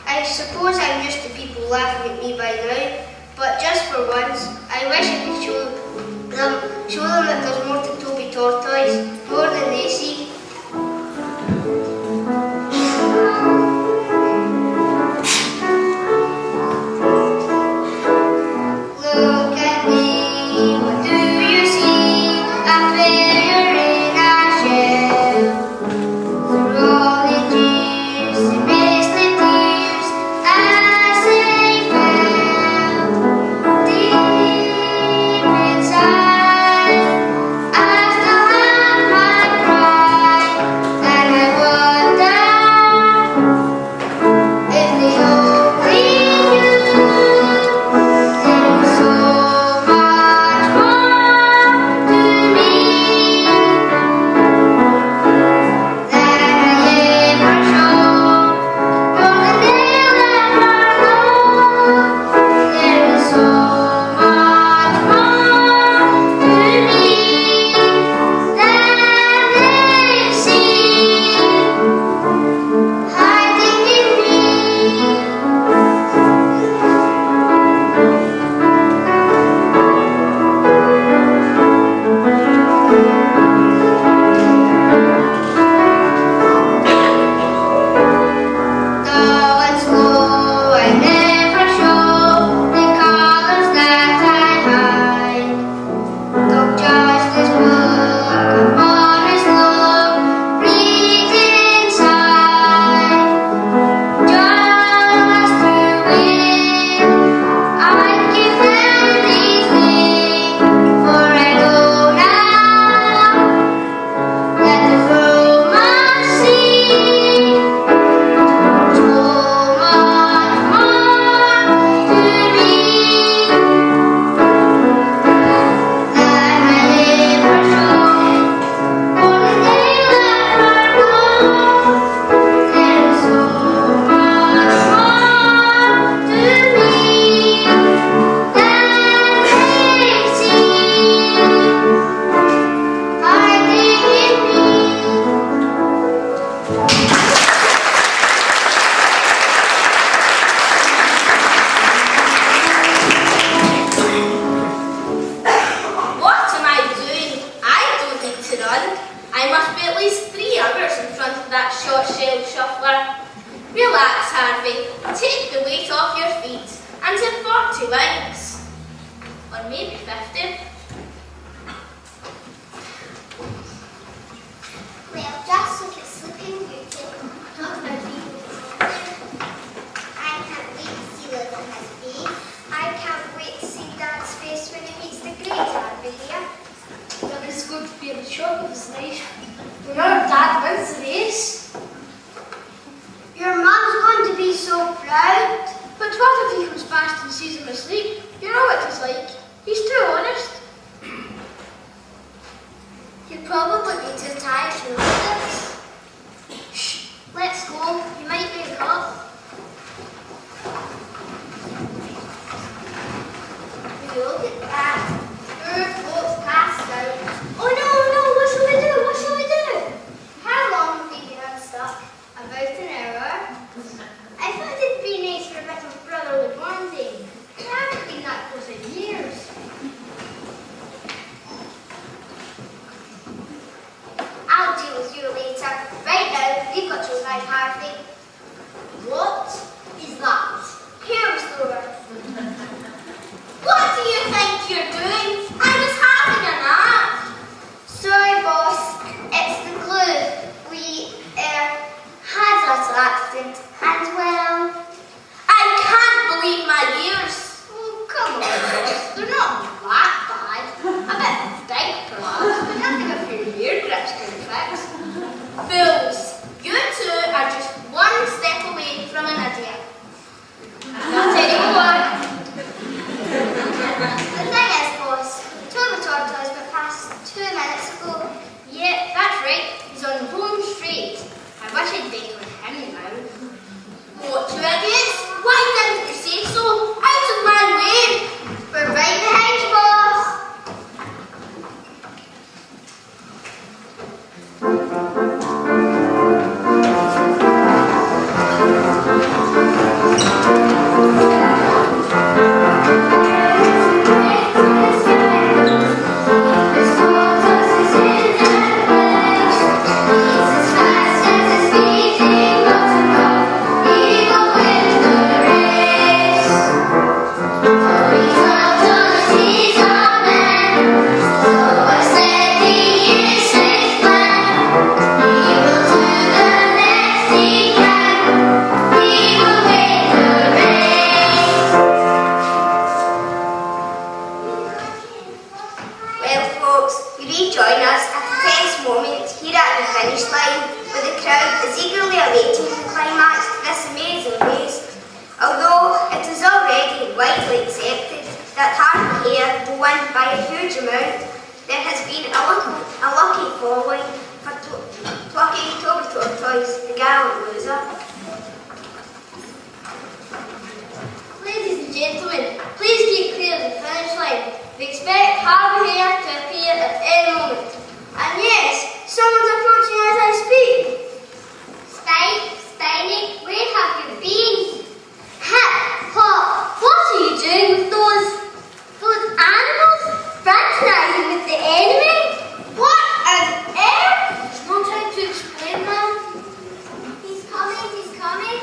I suppose I'm used to people laughing at me by now, but just for once, I wish I could show them that there's more to Toby Tortoise, more than they see. 40 lines. Or maybe 50. Well, just look at Sleeping Beauty. Talk about people. I can't wait to see Liz on his face. I can't wait to see Dad's face when he meets the graveyard here. Well, it's going to be the shock of his life. Whenever Dad wins the race. Your mum's going to be so proud. But what if he comes past and sees him asleep? You know what he's like. He's too honest. He'll probably be too tired to notice. Shh, let's go. You might wake up. Look at that. Poor folks passed out. Oh no, what shall we do? What shall we do? How long have we been unstuck? About an hour. I thought it'd be nice for a bit of brotherly bonding. We haven't been that close in years. I'll deal with you later. Right now, we've got to ride Harvey. What is that? Hair restorer. What do you think you're doing? I was having a nap. Sorry, boss. It's the glue. We had a little accident, and well, I can't believe my ears. Oh, come on, boss. They're not that bad. A bit big, perhaps, but nothing a few ear grips can fix. Fools, you two are just one step away from an idiot. Not anymore. the thing is, boss, Toby Tortoise went past 2 minutes ago. Yeah, that's right. He's on home straight. I wish I'd bet on him now. What, you idiots? Why didn't you say so? Out of my way. We're right behind you, boss. Well, folks, you rejoin us at a tense moment here at the finish line, where the crowd is eagerly awaiting the climax to this amazing race. Although it is already widely accepted that Harvey Hare will win by a huge amount, there has been a lucky following for plucky Toby Tortoise, the gallant loser. Ladies and gentlemen, please keep clear of the finish line. We expect Harvey Hare to appear at any moment. And yes, someone's approaching as I speak. Spiny, where have you been? Hip hop, what are you doing with those animals? Fraternizing with the enemy? What on earth? There's no time to explain, ma'am. He's coming.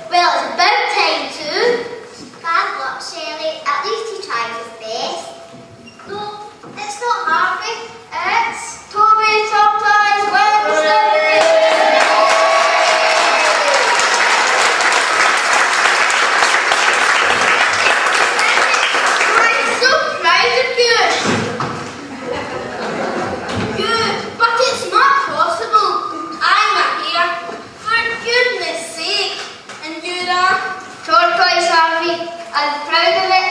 Well, it's about time too. Bad luck, Shelley. At least he tried his best. No, it's not Harvey. It's Toby Tortoise wins the race. I'm so proud of you. Good, but it's not possible. I'm a hare. For goodness sake. And you're a... Tortoise, Harvey. I'm proud of it.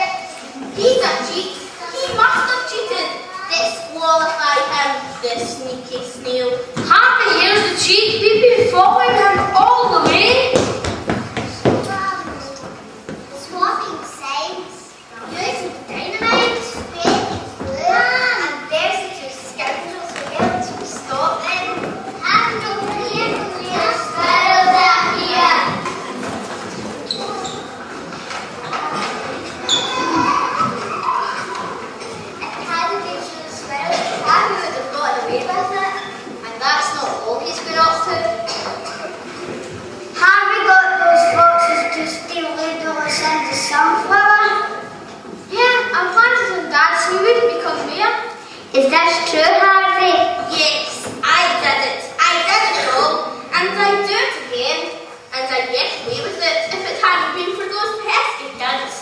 He's a cheat. He must have cheated. Disqualify him, the sneaky snail. Harvey Hare's the cheat. We've been following him all the way. swapping sides. Using dynamite. Making glue. And there's the two scoundrels who failed to stop them. And over here, we're sparrows out here. And that's not all he's been up to. this true, Harvey? Yes, I did it. I did it all. And I'd do it again. And I'd get away with it if it hadn't been for those pesky kids.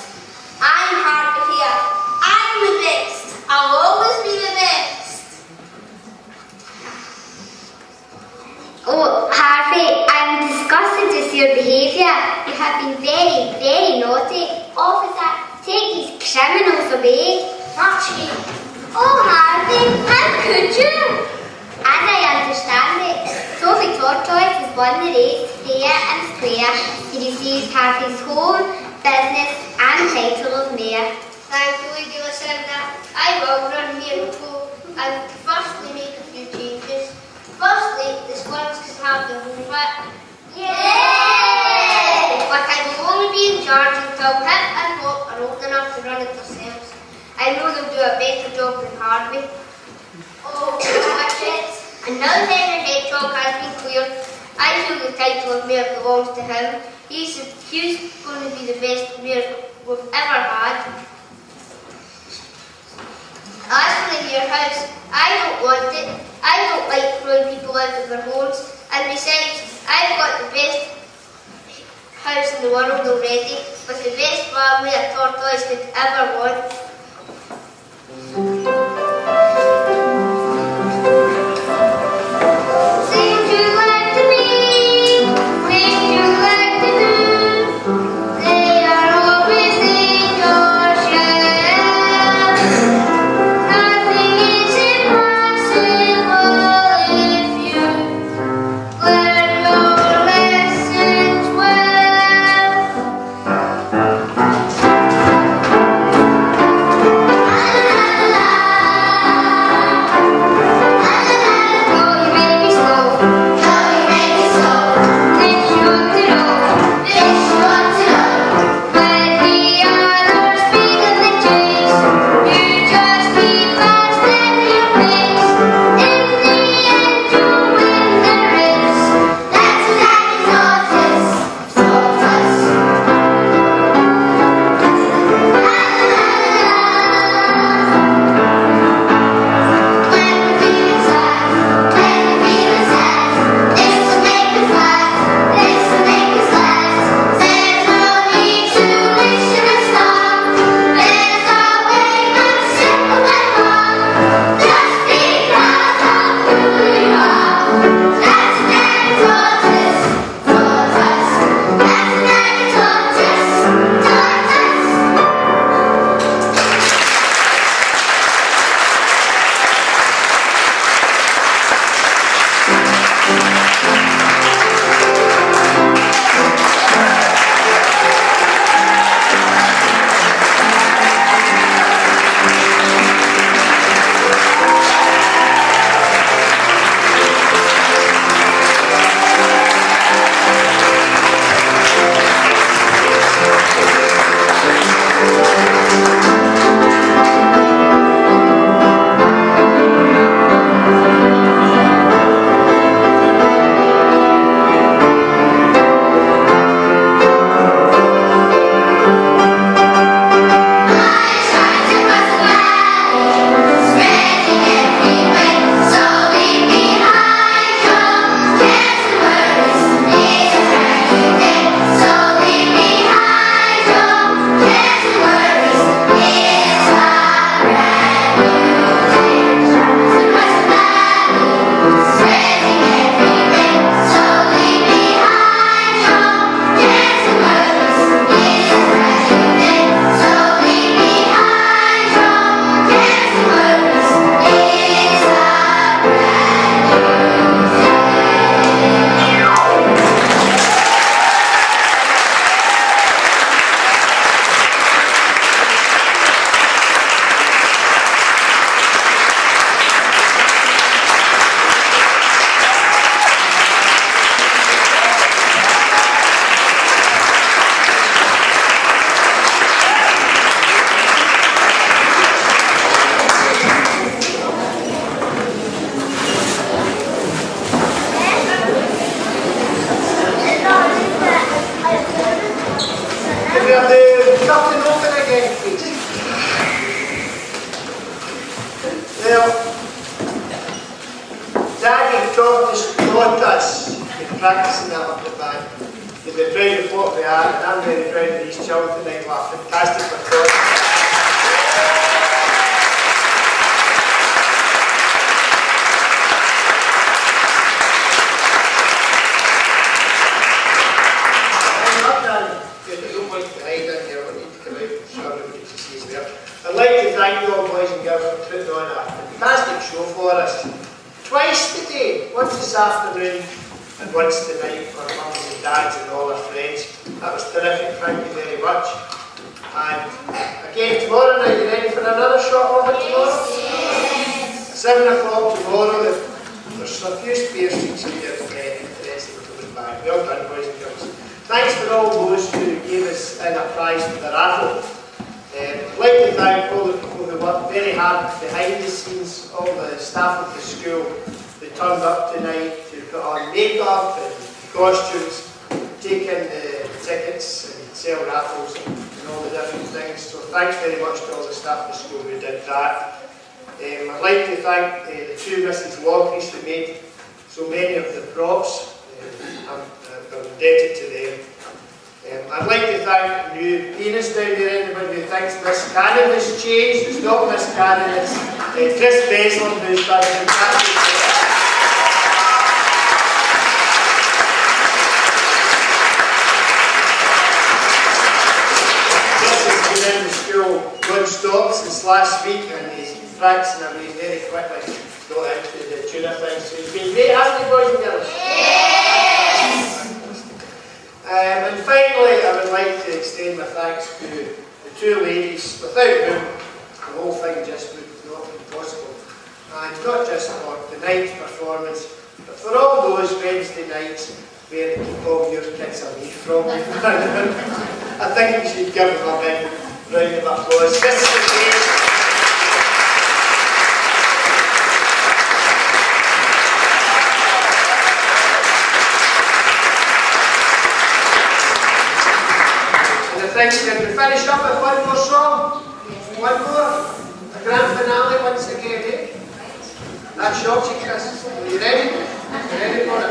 I'm Harvey here. I'm the best. I'll always be the best. Oh, Harvey, I'm disgusted with your behaviour. You have been very, very naughty. Officer, take these criminals away. Archie. Oh, Harvey, how could you? As I understand it, Toby Tortoise has won the race fair and square. He receives Harvey's home, business and title of mayor. Thank you, Lady Lucinda. I will run here too, and firstly make a few changes. Firstly, the squirrels can have the whole bit. Yay! But I will only be in charge until Hip and Hop are old enough to run it themselves. I know they'll do a better job than Harvey. Oh, watch it. And now that the hedgehog has been cleared, I feel the title of mayor belongs to him. He's going to be the best mayor we've ever had. As for the mayor house, I don't want it. I don't like throwing people out of their homes. And besides, I've got the best house in the world already, with the best family a tortoise could ever want. practicing that up the band. You'll be proud of what we are, and I'm very proud of these children tonight. What a fantastic performance. I'd like to thank you all, boys and girls, for putting on a fantastic show for us. Twice today, once this afternoon and once tonight for mums and dads and all our friends. That was terrific, thank you very much. And again tomorrow night, you ready for another short moment tomorrow? Yes. 7 o'clock tomorrow, there's a few spare seats if you're interested in coming back. Well done, boys and girls. Thanks for all those who gave us a prize for the raffle. I'd like to thank all the people who worked very hard behind the scenes, all the staff of the school who turned up tonight to put on makeup and costumes, take in the tickets and sell raffles and all the different things. So thanks very much to all the staff of the school who did that. I'd like to thank the two Mrs. Lockeries who made so many of the props. I'm indebted to them. I'd like to thank new pianist down there, anybody who thinks Miss Cannon has changed. It's not Miss Cannon, it's Chris Beslin who's done a fantastic job. Chris has been in the school non-stop since last week and he's practicing and he's very quickly got into the tuner thing. So he's been great, hasn't he, boys and girls? And finally, I would like to extend my thanks to the two ladies, without whom the whole thing just would not be possible. And not just for tonight's performance, but for all those Wednesday nights where they keep all your kids away from me. I think we should give them a big round of applause. This is the day. Can we finish up with one more song? Yes. One more? A grand finale once again, eh? That shocks you, Chris. Are you ready? You ready for it?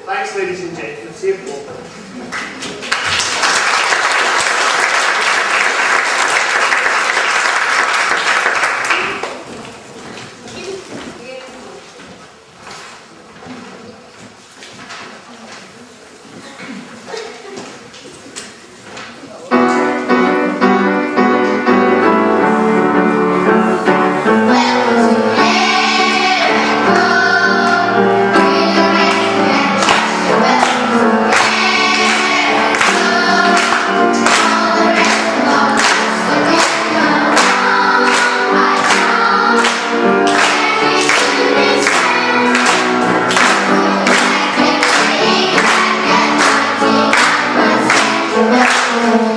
Thanks, ladies and gentlemen. Safe walk. Thank you.